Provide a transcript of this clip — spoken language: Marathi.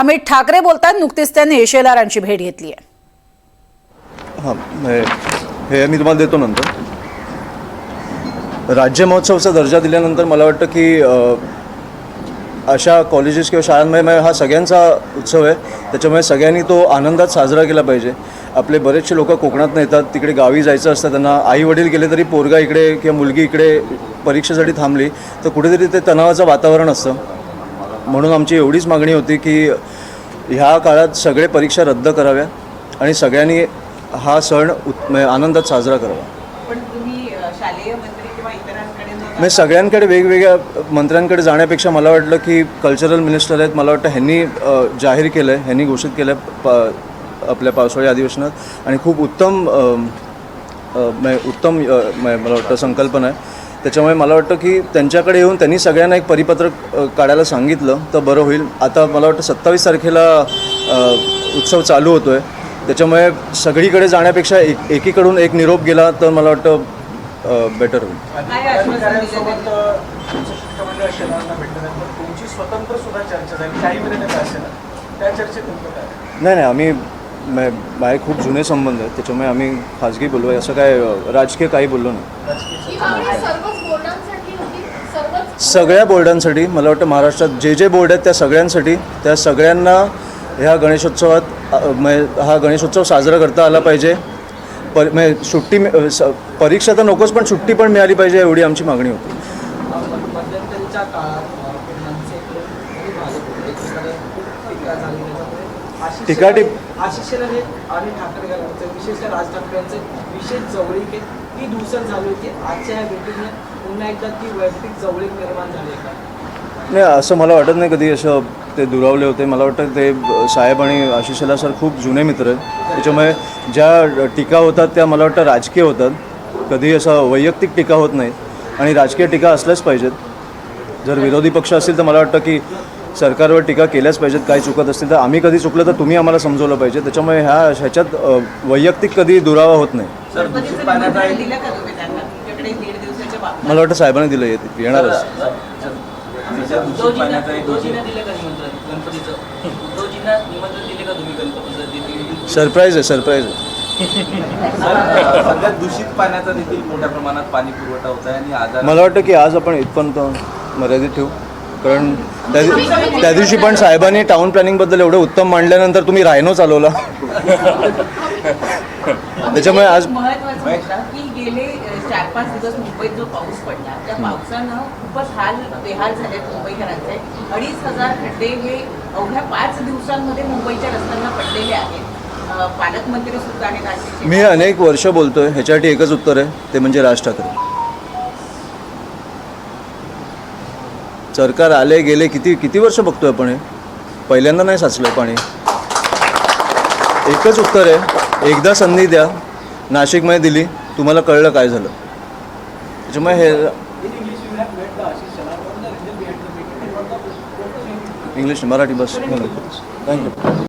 अमित ठाकरे बोलतात, नुकतीच त्यांनी शेलारांची भेट घेतली आहे. हां, हे मी तुम्हाला देतो नंतर. राज्य महोत्सवाचा दर्जा दिल्यानंतर मला वाटतं की अशा कॉलेजेस किंवा शाळांमध्ये हा सगळ्यांचा उत्सव आहे, त्याच्यामुळे सगळ्यांनी तो आनंदात साजरा केला पाहिजे. आपले बरेचसे लोक कोकणातून येतात, तिकडे गावी जायचं असतं त्यांना, आई वडील गेले तरी पोरगा इकडे किंवा मुलगी इकडे परीक्षेसाठी थांबली तर कुठेतरी ते तणावाचं वातावरण असतं. म्हणून आमची एवढीच मागणी होती की ह्या काळात सगळे परीक्षा रद्द कराव्या आणि सगळ्यांनी हा सण आनंदात साजरा करावा. पण तुम्ही शालेय मंत्री किंवा इतरांकडे म्हणजे सगळ्यांकडे वेगवेगळ्या मंत्र्यांकडे जाण्यापेक्षा मला वाटलं की कल्चरल मिनिस्टर आहेत, मला वाटतं ह्यांनी जाहीर केलं आहे, ह्यांनी घोषित केलं आहे आपल्या पावसाळी अधिवेशनात आणि खूप उत्तम मला वाटतं संकल्पना आहे. त्याच्यामुळे मला वाटतं की त्यांच्याकडे येऊन त्यांनी सगळ्यांना एक परिपत्रक काढायला सांगितलं तर बरं होईल. आता मला वाटतं 27 तारखेला उत्सव चालू होतो आहे, त्याच्यामुळे सगळीकडे जाण्यापेक्षा एकीकडून एक निरोप गेला तर मला वाटतं बेटर होईल. नाही, आम्ही माझे खूप जुने संबंध आहेत, त्याच्यामुळे आम्ही खाजगी बोललो आहे, असं काय राजकीय काही बोललो नाही. सगळ्या बोर्डांसाठी मला वाटतं महाराष्ट्रात जे बोर्ड आहेत त्या सगळ्यांसाठी, त्या सगळ्यांना ह्या गणेशोत्सवात हा गणेशोत्सव साजरा करता आला पाहिजे. सुट्टी परीक्षा तर नकोच पण सुट्टी पण मिळाली पाहिजे एवढी आमची मागणी होती. आशिष शेलार आणि ठाकरे घराण्याचं विशेषतः राज ठाकरेंचं विशेष जवळीक ती दिवसात झाली होती. आजच्या या भेटीने पुन्हा एकदा ती वैयक्तिक जवळीक निर्माण झाली आहे का? नाही, असं मला वाटत नाही कधी असं ते दुरावले होते. मला वाटतं ते साहेब आणि आशिष शेलार सर खूप जुने मित्र आहेत, त्याच्यामुळे ज्या टीका होतात त्या मला वाटतं राजकीय होतात, कधी असं वैयक्तिक टीका होत नाही आणि राजकीय टीका असल्याच पाहिजेत. जर विरोधी पक्ष असतील तर मला वाटतं की सरकारवर टीका केल्याच पाहिजेत. काही चुकत असतील तर आम्ही कधी चुकलं तर तुम्ही आम्हाला समजवलं पाहिजे. त्याच्यामुळे ह्याच्यात वैयक्तिक कधी दुरावा होत नाही. मला वाटतं साहेबांनी दिलं येणारच. सरप्राईज आहे, सरप्राईज आहे. दूषित पाण्याचा देखील मोठ्या प्रमाणात पाणी पुरवठा होत आहे आणि आजार. मला वाटतं की आज आपण इथपर्यंत मर्यादित ठेवू, कारण त्या दिवशी पण साहेबांनी टाउन प्लॅनिंगबद्दल एवढं उत्तम मांडल्यानंतर तुम्ही रायनो चालवला. त्याच्यामुळे आज महत्त्वाचं की गेले 4-5 दिवस मुंबईत जो पाऊस पडला त्या पावसानं खूपच बेहाल झालेत मुंबईकरांचे. 2,500 खड्डे हे अवघ्या 5 दिवसांमध्ये मुंबईच्या रस्त्यांना पडलेले आहेत. पालकमंत्री सुद्धा आहेत. मी अनेक वर्ष बोलतोय, ह्याच्यासाठी एकच उत्तर आहे, ते म्हणजे राज ठाकरे. सरकार आले गेले किती वर्ष बघतोय आपण, हे पहिल्यांदा नाही साचलंय पाणी. एकच उत्तर आहे, एकदा संधी द्या. नाशिकमध्ये दिली, तुम्हाला कळलं काय झालं. त्याच्यामुळे हे इंग्लिश मराठी बस. थँक्यू.